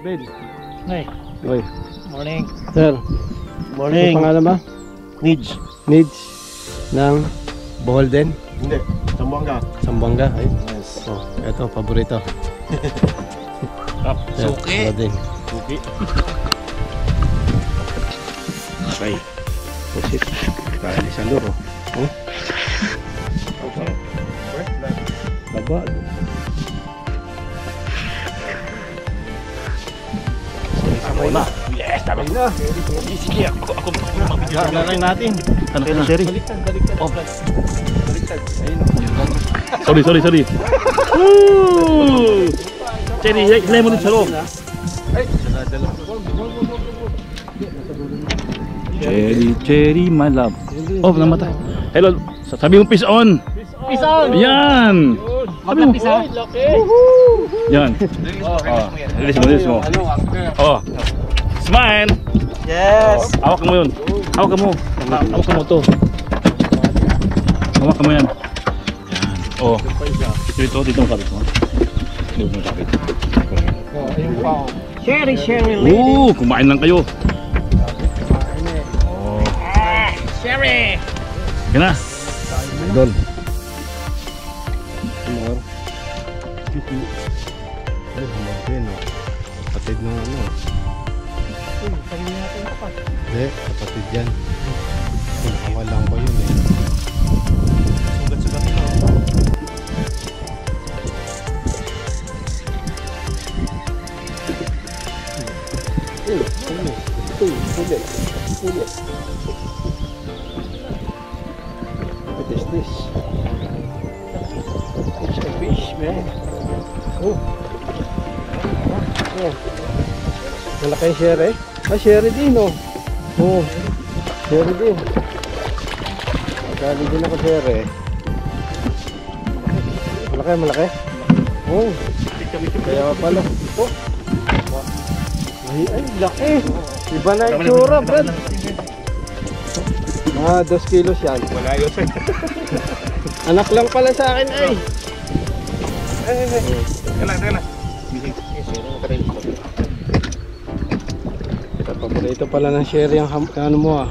Ben. Hey. Oy. Morning. Sir. Morning. Ano pangalan ba? Nids. Nids. Ng Bohol din? Hindi. Sambuanga. Sambuanga. Ay. Yes. Oh, ito paborito. Suki. Din. Suki. Okay. Pusit. Kali sa luro. Oh. Okay. First blood. Baba. Wala. Yes, tama na. Sige, ako Yan na rin natin. Ano na, Sherry? Baliktad. Oh. Baliktad. Ayun. Sorry. Woo! Cherry, lemon din sa loob. Ay, dala. Cherry, my love. Oh, namatay. Hello, sabi mo peace on. Peace on. Yan. Maglapis ha. Laki. Yan. Release mo. Ano, anchor. Oh. Smile. Yes. Hawak mo yun. Hawak mo to. Hawak mo yan. Yan. Oh. Dito ang kapit mo. Dito ang kapit. Oh, ayun pa. Sherry Kumain lang kayo. Oh. Sherry. Yan na. Idol. Humor. Ay, humor din, oh. Kapatid ng ano. Hindi, kapatid yan. Nakawalang ko yun eh. Sugat-sugat ito. What is this? It's a fish, man. Oh. Oh. Malaki yung sherry. Sherry din, oh. Oh. Sherry din. Dali din ako sherry. Malaki. Oh. Kaya pala. Oh. Ay, laki. Iba na yung tsura, Brad. Mga 2 kilos yan. Wala yun. Anak lang pala sa akin, ay. Kailan. Paborito pala ng sherry ang ano mo ah.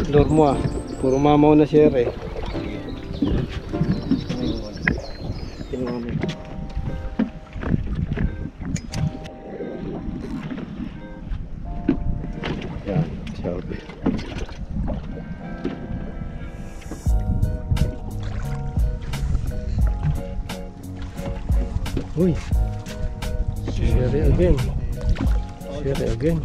Lure mo ah. Puro mamaw na sherry. Yan, sabi. Uy. Sherry again. Sherry again.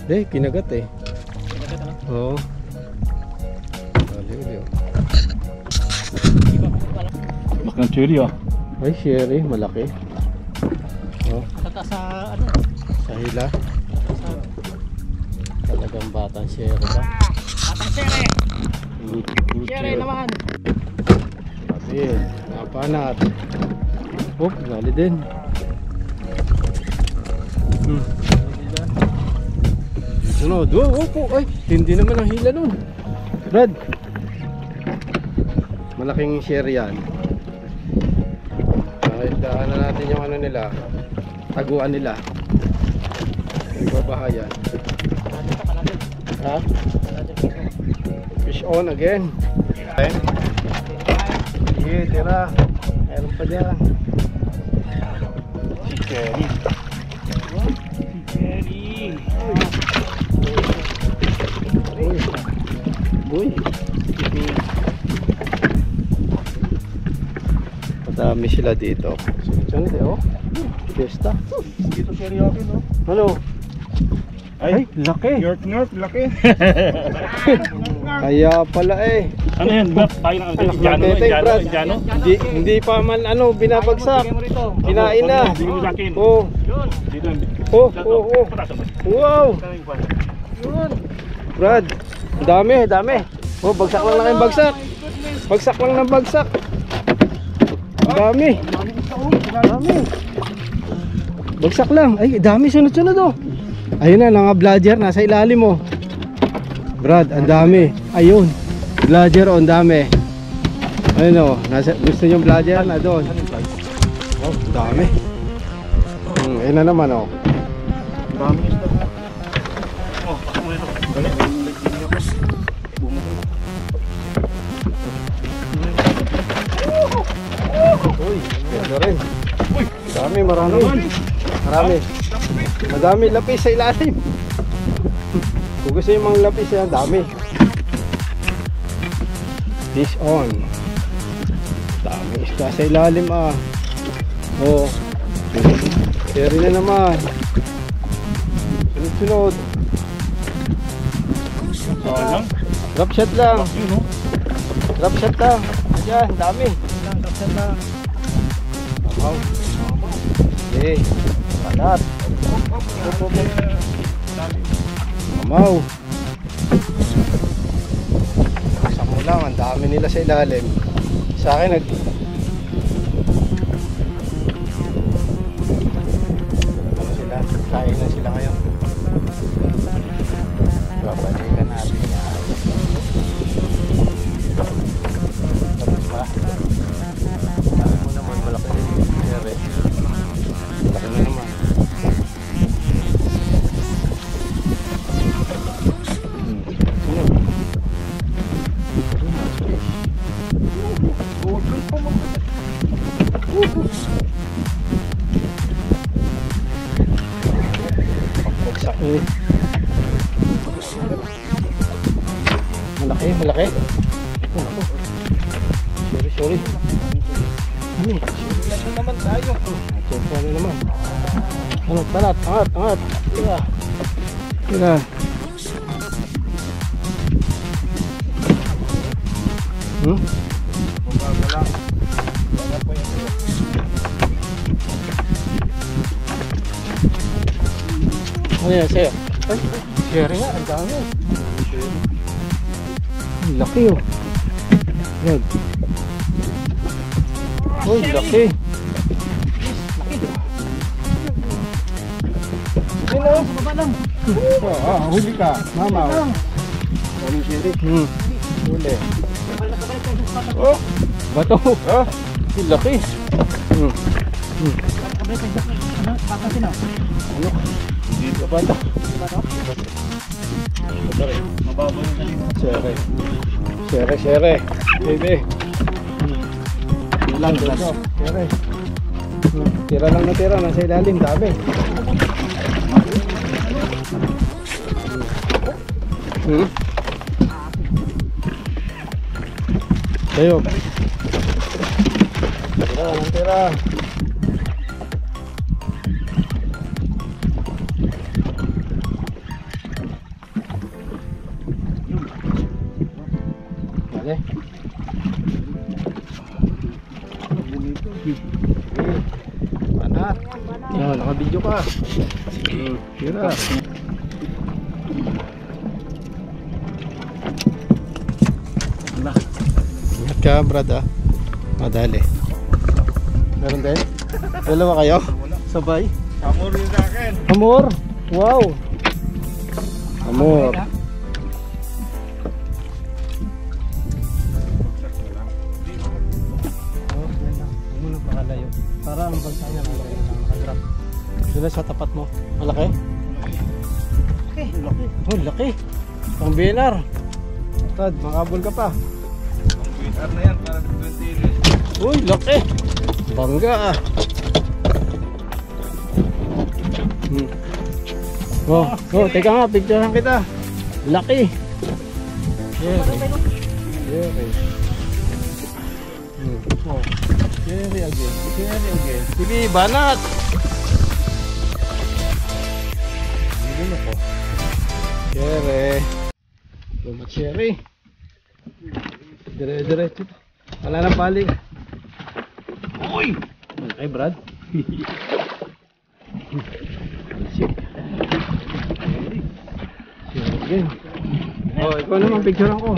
Eh, kinagat eh. Oo. Aliw. Laki ng cherry ah. Ay, sherry, malaki. Oh, Kata sa ano? sa hila. Talagang batang sherry ba? Batang Sherry. Sherry naman. Sabi, napanat. Oh, gali din. Sunod. Ay, hindi naman ang hila nun. Brad. Malaking sherry yan. Daanan natin yung ano nila. Taguan nila. Nagbabahayan. Ha? Fish on again. Sige, tira. Meron pa dyan. Si Cherry. Uy. Madami sila dito. Sunod eh, oh. Fiesta. Dito Cherry akin, no? Ano? Ay, laki. Nerf, laki. Kaya pala eh. Ano yan? Tayo ng Indiano? Hindi pa man ano binabagsak. Kinain na. Bigyan mo sa akin. Oh. Dito. Oh. Wow. Yun. Brad, dami. Oh, bagsak lang ng bagsak. Bagsak lang ng bagsak. Dami. Bagsak lang. Ay, dami sunod-sunod oh. Ayun na, mga vlogger nasa ilalim mo. Brad, ang dami. Ayun. Vlogger, ang dami. Ayun oh, gusto nyo vlogger na doon. Oh, dami. Ayun na naman oh. Maraming isda. Oh, pasok mo ito. Dali. Uy, ganda rin. Dami, marami. Marami. Madami lapis sa ilalim. Kung gusto yung mga lapis yan, dami. Fish on. Dami isda sa ilalim ah. Oh. Carry na naman. Sunod-sunod. Sayang. Drop shot lang. Yun, no? Drop shot lang. Ayan, dami. Drop shot lang. Wow. Okay. Palat. Mamaw. Sa mo lang, ang dami nila sa ilalim. Sa akin ano sila? Kain na sila ngayon. Babalikan natin yan. Tapos ba? Sabi mo naman, malaki rin yung ere. Malaki na naman. Pagsak eh. Malaki, malaki. Oh, ako. Sorry. Ano? Sorry naman tayo. Sorry naman. Ano, talat, angat. Tira. Ano yan sa'yo? Ay, share nga, ang dami. Ang laki oh. Yan. Uy, laki. Hello, baba lang. Huli ka. Mama. Huli share. Huli. Oh, bato. Ah, ang laki. Patasin na. Ano? Dito ba ito? Mababaw yung galing. Sere. Baby. Ilan dito? Sere. Tira lang na tira. Nasa ilalim. Dami. Tayo. Tira. Banat. Yan, naka-video ka. Tira. Ingat ka, brad ah. Madali. Meron din? Dalawa kayo? Sabay? Amor yun sa akin. Amor! Wow! Amor. Para ang bansa niya nakadrap. Sila sa tapat mo. Malaki? Laki. Oh, laki. Pang binar. Tad, makabol ka pa. Ang winner na yan para 20 Uy, laki. Bangga ah. Oh, teka nga, picturean kita. Laki. Oh. Cherry again. Sige, banat. Hindi ko. Cherry. Dire-diretso. Wala nang paling. Uy! Ay, Brad. Shit. Again. Oh, ikaw naman, picturean ko.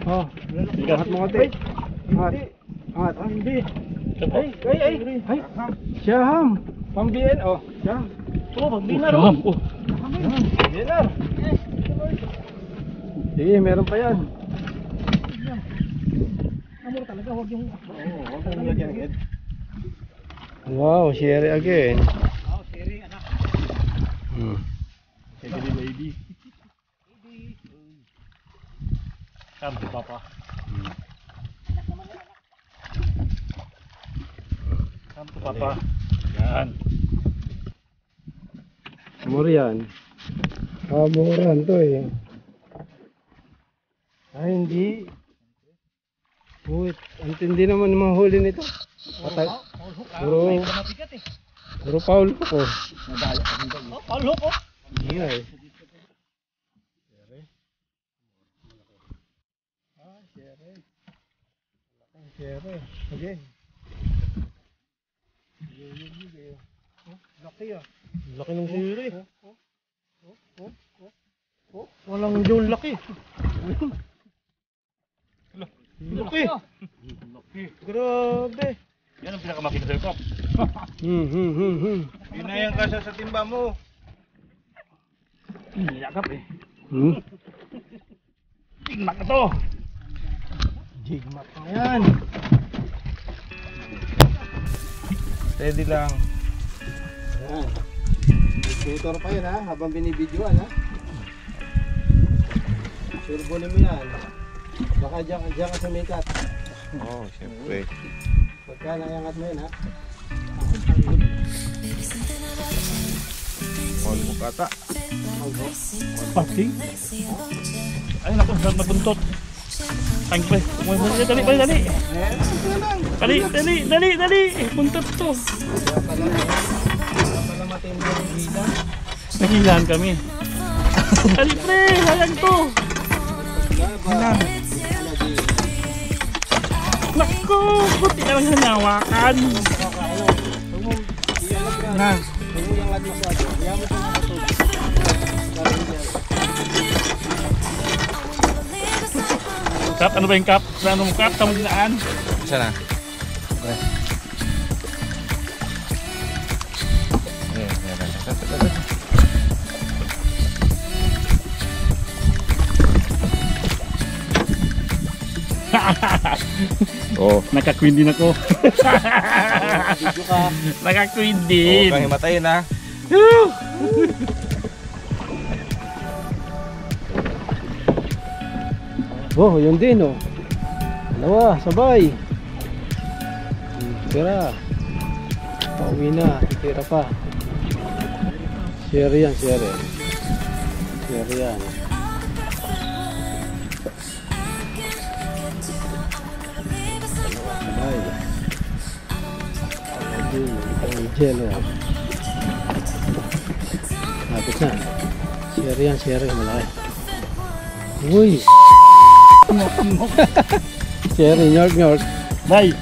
Oh, angat mo konti. Angat. Hindi. Ay. Siyaham. Pambiyan. Oh, siyaham. Oh, pambinar. Siyaham. Oh. Pambinar. Sige, meron pa yan. Amor talaga, huwag yung... Wow, share again. Oh, siri, anak. Hmm. Lady lady. Come to Papa. Come to Papa. Yan. Amor yan. Amoran to eh. Ay, hindi. Wait, ang tindi naman ng mga huli nito. Patay. Puro, puro Paul ko. Paul Hook, oh. Hindi nga eh. Siyempre. Okay. Laki ah. Laki ng siri. Walang John laki. Laki. Grabe. Yan ang pinakamakita sa Kap. Hinayang ka sa timba mo. Yakap eh. Tingnan ka to. Jigmat na yan. Steady lang. Ayan. Tutor pa yun ha, habang binibidyoan ha. Surbulin mo yan. Baka dyan ka sumikat. Oo, siyempre. Pagka nayangat mo yun ha. All mo kata. Pati? Ay naku, saan nabuntot? Ay pre, dali. Dali. Buntot to. Kaya pala matindi ang hila. Nagilahan kami. Dali pre, sayang to. Naku, buti na lang hanawakan. Nang. Huwag mo yung lag masyado. Kaya mo ito nakatulog. Kap, ano ba yung kap? Ano mo kap? Tama dinaan. Saan na? Oh, Naka-queen din ako. Video ka. Naka-queen din. kang himatayin ha. Oh, yun din oh. Dalawa, sabay. Tira. Pauwi na, tira pa. Share yan. Share yan. Sabay. Ang gel oh. Habis na. Share yan, malaki. Uy! Sherry, York. Bye.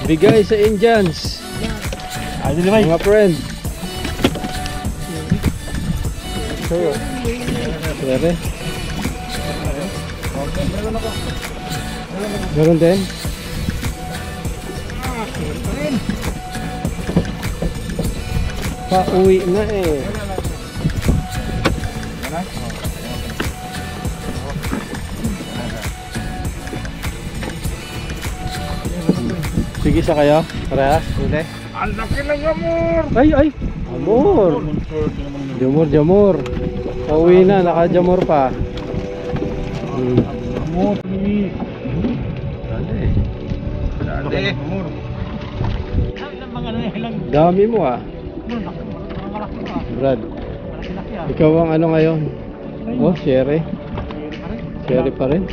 Bigay sa Indians. Ay, dili bye. Mga friend. Sure. Sherry. Meron din? Pauwi na eh. Sige sa kayo, parehas, huli. Ang laki ng amor! Ay! Amor! Jamor. Pauwi na, naka-jamor pa. Amor, please. Dali. Dami mo ah. Brad, ikaw ang ano ngayon? Oh, Sherry. Sherry pa rin.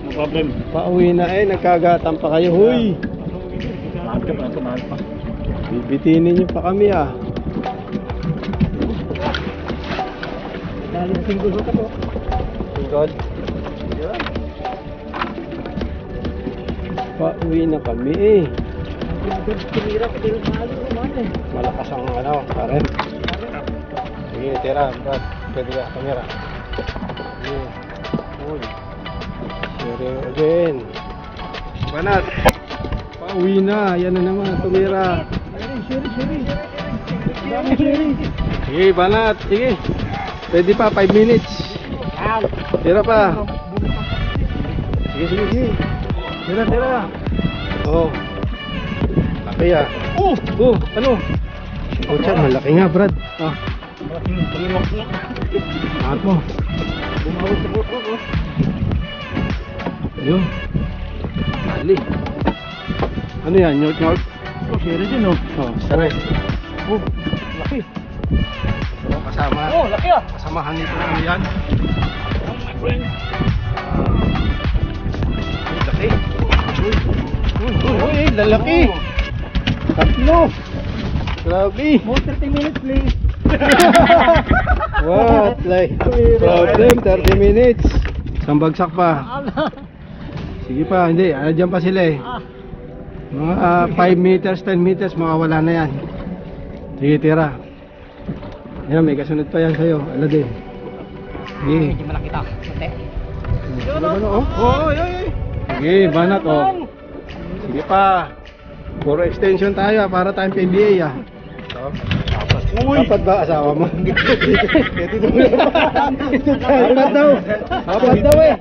No problem. Pauwi na eh, nagkagatan pa kayo. Huy! Mahal ka pa, mahal pa. Bibitinin niyo pa kami ah. Single ka po. Single? Pauwi na kami eh. Malakas ang ano, pare. Sige, tira, Brad. Pwede ka, kamera. Sige. Uy. Sherry again. Banat. Pauwi na, yan na naman, tumira. Sige, banat, sige. Pwede pa, 5 minutes. Tira pa. Sige. Tira. Oh. Laki ah. Ano? Pucha, malaki nga, Brad. Ah, Malaking pangimok niya. angat mo. Bumawag sa buko ko. Ayun. Dali. Ano yan? Nyort-nyort? Oh, siri din oh. Oh, saray. Oh, laki. So, kasama. Oh, laki ah. Kasamahan nito ano yan? Oh, my friend. Ay, laki. Uy, lalaki. Tatlo. Grabe. More 30 minutes please. What? Like, problem, 30 minutes. Isang bagsak pa. Sige pa, hindi. Diyan pa sila eh. Mga 5 meters, 10 meters, makawala na yan. Sige, tira. Yan, may kasunod pa yan sa'yo. Ala din. Sige. Medyo malaki ta. Mate. Ano, oh? Oh, ay, ay. Sige, banat, oh. Sige pa. Puro extension tayo, para tayong PBA, ah. Dapat ba asawa mo? Dapat daw. Dapat daw eh.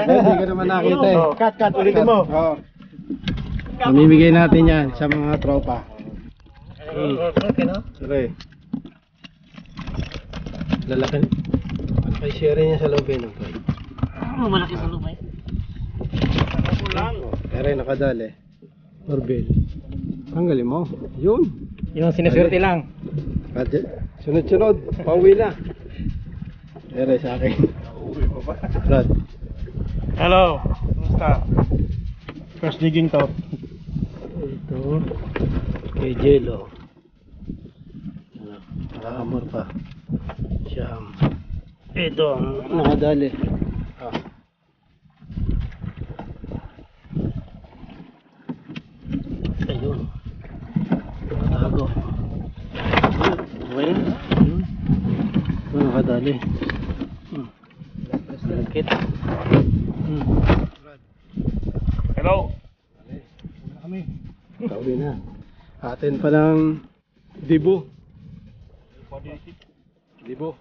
Hindi ka naman nakita eh. Cut, ulitin mo. Oo. Mamimigay natin yan sa mga tropa. Okay no? Sige. Lalaki. Malaki share niya sa loob eh. Oh, malaki sa lumay. Pero nakadali. Orbel. Tanggalin mo. Yun. Yung sinuswerte lang. Sunod-sunod. Pauwi na. Ere sa akin. Brad. Hello. Kumusta? First digging to. Ito. Kay Jello. Nakakamor pa. Siyam. Ito ang nakadali. Ah. Ayun. Tago. Ayun. Ito nakadali. Langkit. Hello. Pauwi na. Atin pa ng dibo. Dibo.